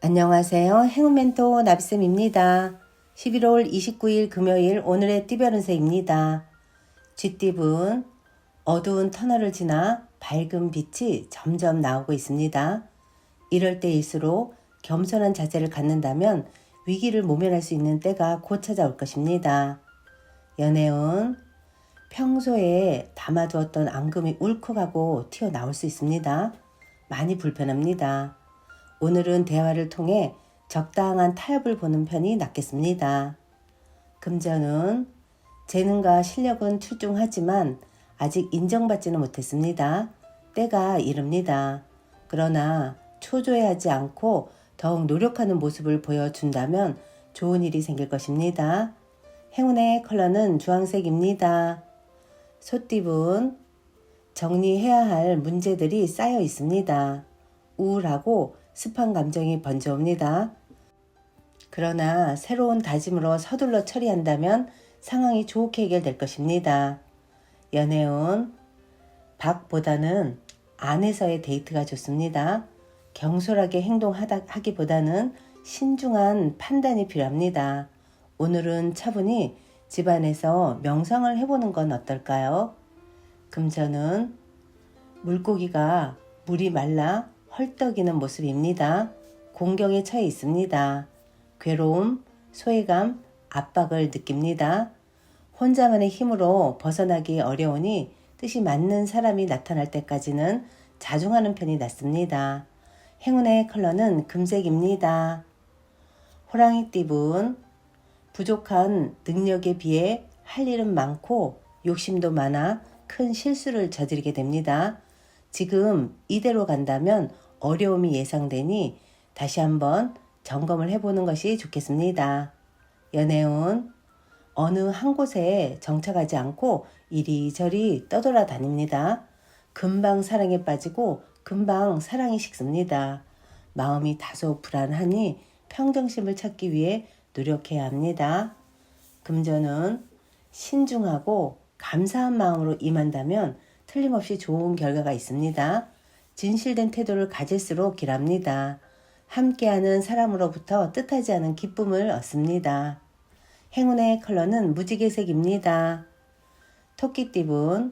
안녕하세요. 행운멘토 나비쌤입니다. 11월 29일 금요일 오늘의 띠별운세입니다. 쥐띠분 어두운 터널을 지나 밝은 빛이 점점 나오고 있습니다. 이럴 때일수록 겸손한 자세를 갖는다면 위기를 모면할 수 있는 때가 곧 찾아올 것입니다. 연애운 평소에 담아두었던 앙금이 울컥하고 튀어나올 수 있습니다. 많이 불편합니다. 오늘은 대화를 통해 적당한 타협을 보는 편이 낫겠습니다. 금전은 재능과 실력은 출중하지만 아직 인정받지는 못했습니다. 때가 이릅니다. 그러나 초조해하지 않고 더욱 노력하는 모습을 보여준다면 좋은 일이 생길 것입니다. 행운의 컬러는 주황색입니다. 소띠분 정리해야 할 문제들이 쌓여 있습니다. 우울하고 습한 감정이 번져옵니다. 그러나 새로운 다짐으로 서둘러 처리한다면 상황이 좋게 해결될 것입니다. 연애운 밖보다는 안에서의 데이트가 좋습니다. 경솔하게 행동하기보다는 신중한 판단이 필요합니다. 오늘은 차분히 집안에서 명상을 해보는 건 어떨까요? 금전은 물고기가 물이 말라 헐떡이는 모습입니다. 공경에 처해 있습니다. 괴로움, 소외감, 압박을 느낍니다. 혼자만의 힘으로 벗어나기 어려우니 뜻이 맞는 사람이 나타날 때까지는 자중하는 편이 낫습니다. 행운의 컬러는 금색입니다. 호랑이띠분 부족한 능력에 비해 할 일은 많고 욕심도 많아 큰 실수를 저지르게 됩니다. 지금 이대로 간다면 어려움이 예상되니 다시 한번 점검을 해보는 것이 좋겠습니다. 연애운 어느 한 곳에 정착하지 않고 이리저리 떠돌아다닙니다. 금방 사랑에 빠지고 금방 사랑이 식습니다. 마음이 다소 불안하니 평정심을 찾기 위해 노력해야 합니다. 금전은 신중하고 감사한 마음으로 임한다면 틀림없이 좋은 결과가 있습니다. 진실된 태도를 가질수록 길합니다. 함께하는 사람으로부터 뜻하지 않은 기쁨을 얻습니다. 행운의 컬러는 무지개색입니다. 토끼띠분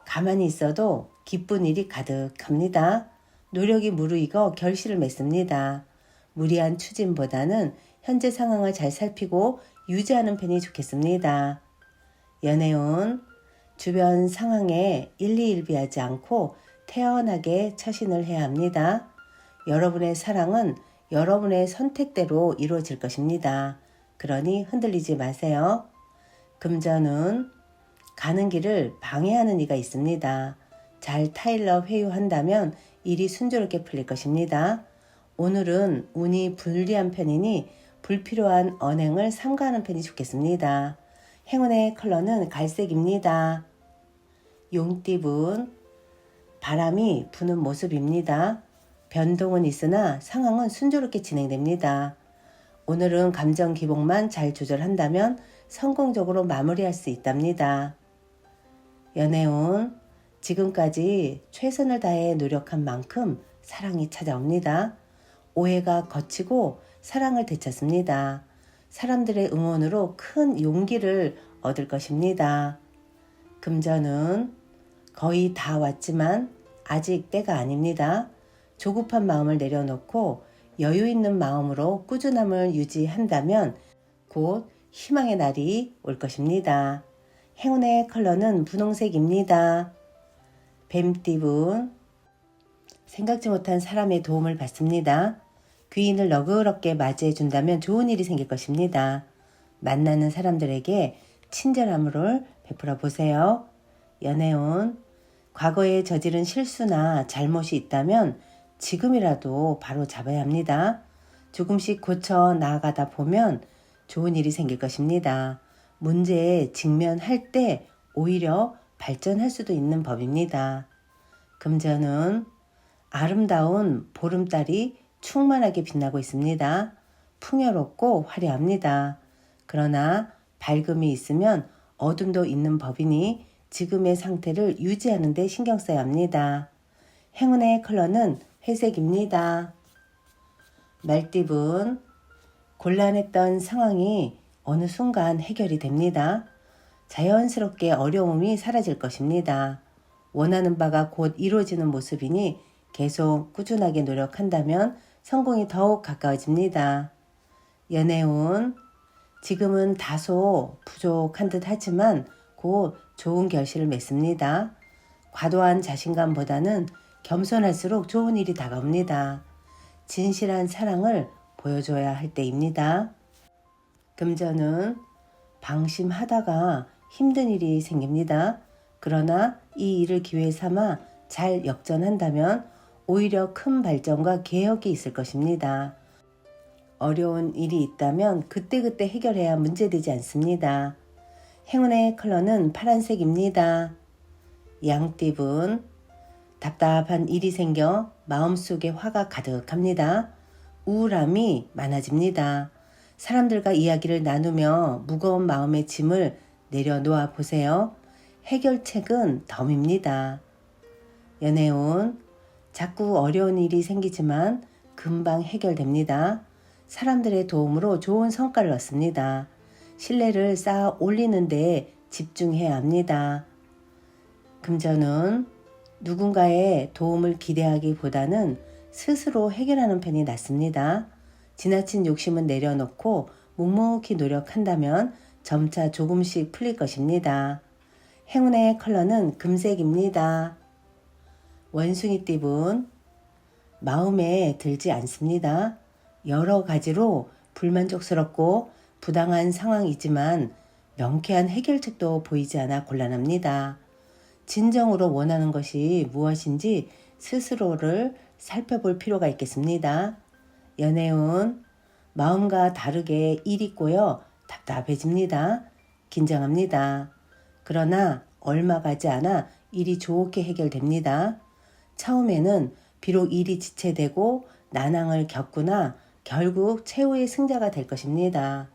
가만히 있어도 기쁜 일이 가득합니다. 노력이 무르익어 결실을 맺습니다. 무리한 추진보다는 현재 상황을 잘 살피고 유지하는 편이 좋겠습니다. 연애운 주변 상황에 일희일비하지 않고 태연하게 처신을 해야 합니다. 여러분의 사랑은 여러분의 선택대로 이루어질 것입니다. 그러니 흔들리지 마세요. 금전은 가는 길을 방해하는 이가 있습니다. 잘 타일러 회유한다면 일이 순조롭게 풀릴 것입니다. 오늘은 운이 불리한 편이니 불필요한 언행을 삼가하는 편이 좋겠습니다. 행운의 컬러는 갈색입니다. 용띠분 바람이 부는 모습입니다. 변동은 있으나 상황은 순조롭게 진행됩니다. 오늘은 감정 기복만 잘 조절한다면 성공적으로 마무리할 수 있답니다. 연애운 지금까지 최선을 다해 노력한 만큼 사랑이 찾아옵니다. 오해가 거치고 사랑을 되찾습니다. 사람들의 응원으로 큰 용기를 얻을 것입니다. 금전은 거의 다 왔지만 아직 때가 아닙니다. 조급한 마음을 내려놓고 여유 있는 마음으로 꾸준함을 유지한다면 곧 희망의 날이 올 것입니다. 행운의 컬러는 분홍색입니다. 뱀띠분 생각지 못한 사람의 도움을 받습니다. 귀인을 너그럽게 맞이해 준다면 좋은 일이 생길 것입니다. 만나는 사람들에게 친절함을 베풀어 보세요. 연애운 과거에 저지른 실수나 잘못이 있다면 지금이라도 바로 잡아야 합니다. 조금씩 고쳐 나아가다 보면 좋은 일이 생길 것입니다. 문제에 직면할 때 오히려 발전할 수도 있는 법입니다. 금전은 아름다운 보름달이 충만하게 빛나고 있습니다. 풍요롭고 화려합니다. 그러나 밝음이 있으면 어둠도 있는 법이니 지금의 상태를 유지하는 데 신경 써야 합니다. 행운의 컬러는 회색입니다. 말띠분, 곤란했던 상황이 어느 순간 해결이 됩니다. 자연스럽게 어려움이 사라질 것입니다. 원하는 바가 곧 이루어지는 모습이니 계속 꾸준하게 노력한다면 성공이 더욱 가까워집니다. 연애운, 지금은 다소 부족한 듯 하지만 곧 좋은 결실을 맺습니다. 과도한 자신감보다는 겸손할수록 좋은 일이 다가옵니다. 진실한 사랑을 보여줘야 할 때입니다. 금전은 방심하다가 힘든 일이 생깁니다. 그러나 이 일을 기회 삼아 잘 역전한다면 오히려 큰 발전과 개혁이 있을 것입니다. 어려운 일이 있다면 그때그때 해결해야 문제되지 않습니다. 행운의 컬러는 파란색입니다. 양띠분, 답답한 일이 생겨 마음속에 화가 가득합니다. 우울함이 많아집니다. 사람들과 이야기를 나누며 무거운 마음의 짐을 내려놓아 보세요. 해결책은 덤입니다. 연애운, 자꾸 어려운 일이 생기지만 금방 해결됩니다. 사람들의 도움으로 좋은 성과를 얻습니다. 신뢰를 쌓아 올리는 데 집중해야 합니다. 금전은 누군가의 도움을 기대하기보다는 스스로 해결하는 편이 낫습니다. 지나친 욕심은 내려놓고 묵묵히 노력한다면 점차 조금씩 풀릴 것입니다. 행운의 컬러는 금색입니다. 원숭이띠분, 마음에 들지 않습니다. 여러 가지로 불만족스럽고 부당한 상황이지만 명쾌한 해결책도 보이지 않아 곤란합니다. 진정으로 원하는 것이 무엇인지 스스로를 살펴볼 필요가 있겠습니다. 연애운, 마음과 다르게 일이 꼬여 답답해집니다. 긴장합니다. 그러나 얼마 가지 않아 일이 좋게 해결됩니다. 처음에는 비록 일이 지체되고 난항을 겪으나 결국 최후의 승자가 될 것입니다.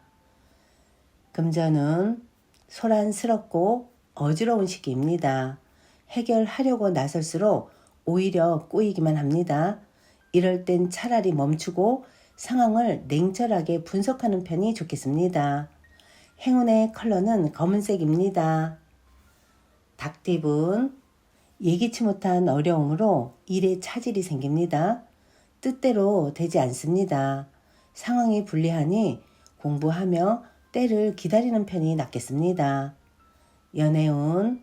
금전은 소란스럽고 어지러운 시기입니다. 해결하려고 나설수록 오히려 꼬이기만 합니다. 이럴 땐 차라리 멈추고 상황을 냉철하게 분석하는 편이 좋겠습니다. 행운의 컬러는 검은색입니다. 닭띠분, 예기치 못한 어려움으로 일에 차질이 생깁니다. 뜻대로 되지 않습니다. 상황이 불리하니 공부하며 때를 기다리는 편이 낫겠습니다. 연애운,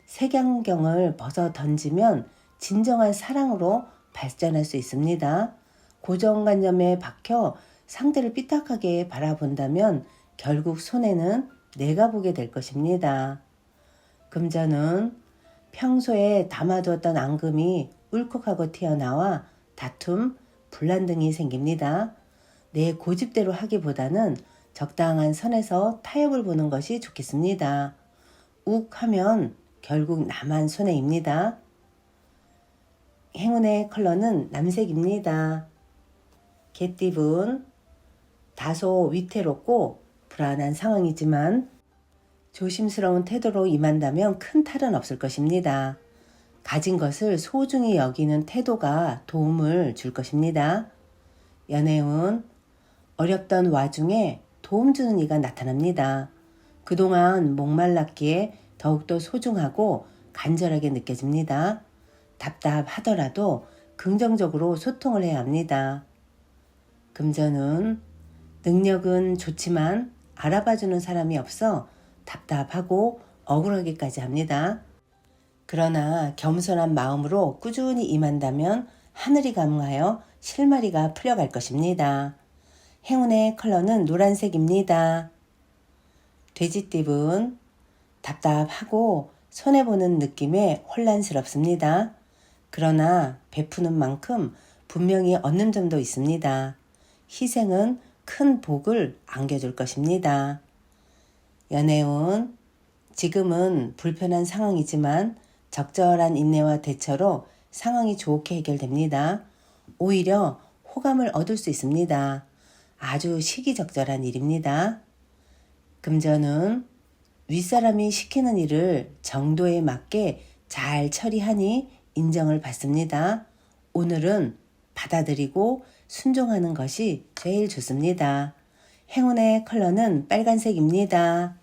색안경을 벗어 던지면 진정한 사랑으로 발전할 수 있습니다. 고정관념에 박혀 상대를 삐딱하게 바라본다면 결국 손해는 내가 보게 될 것입니다. 금전은 평소에 담아두었던 앙금이 울컥하고 튀어나와 다툼, 분란 등이 생깁니다. 내 고집대로 하기보다는 적당한 선에서 타협을 보는 것이 좋겠습니다. 욱 하면 결국 나만 손해입니다. 행운의 컬러는 남색입니다. 개띠분, 다소 위태롭고 불안한 상황이지만 조심스러운 태도로 임한다면 큰 탈은 없을 것입니다. 가진 것을 소중히 여기는 태도가 도움을 줄 것입니다. 연애운, 어렵던 와중에 도움 주는 이가 나타납니다. 그동안 목말랐기에 더욱더 소중하고 간절하게 느껴집니다. 답답하더라도 긍정적으로 소통을 해야 합니다. 금전은 능력은 좋지만 알아봐주는 사람이 없어 답답하고 억울하기까지 합니다. 그러나 겸손한 마음으로 꾸준히 임한다면 하늘이 감응하여 실마리가 풀려갈 것입니다. 행운의 컬러는 노란색입니다. 돼지띠분, 답답하고 손해보는 느낌에 혼란스럽습니다. 그러나 베푸는 만큼 분명히 얻는 점도 있습니다. 희생은 큰 복을 안겨줄 것입니다. 연애운, 지금은 불편한 상황이지만 적절한 인내와 대처로 상황이 좋게 해결됩니다. 오히려 호감을 얻을 수 있습니다. 아주 시기적절한 일입니다. 금전은 윗사람이 시키는 일을 정도에 맞게 잘 처리하니 인정을 받습니다. 오늘은 받아들이고 순종하는 것이 제일 좋습니다. 행운의 컬러는 빨간색입니다.